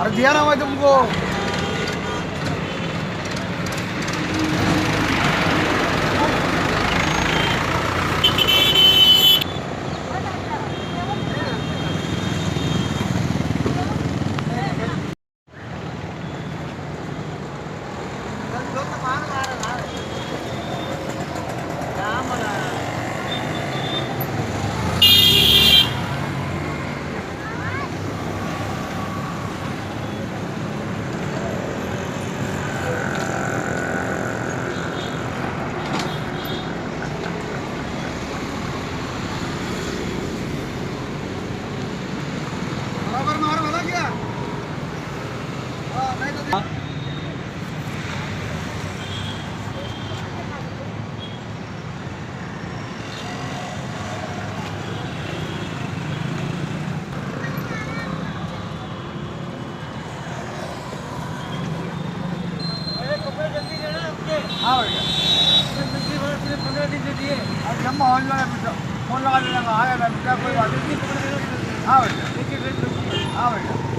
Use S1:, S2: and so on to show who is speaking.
S1: अरे दिया ना मैं तुमको। बराबर मार वाला क्या? हाँ नहीं तो हाँ भैया
S2: 15 दिन से दिए।
S1: अब जब माहौल में बेटा फोन लगा देना आया मैं बेटा कोई बात नहीं। हाँ भैया हाँ भैया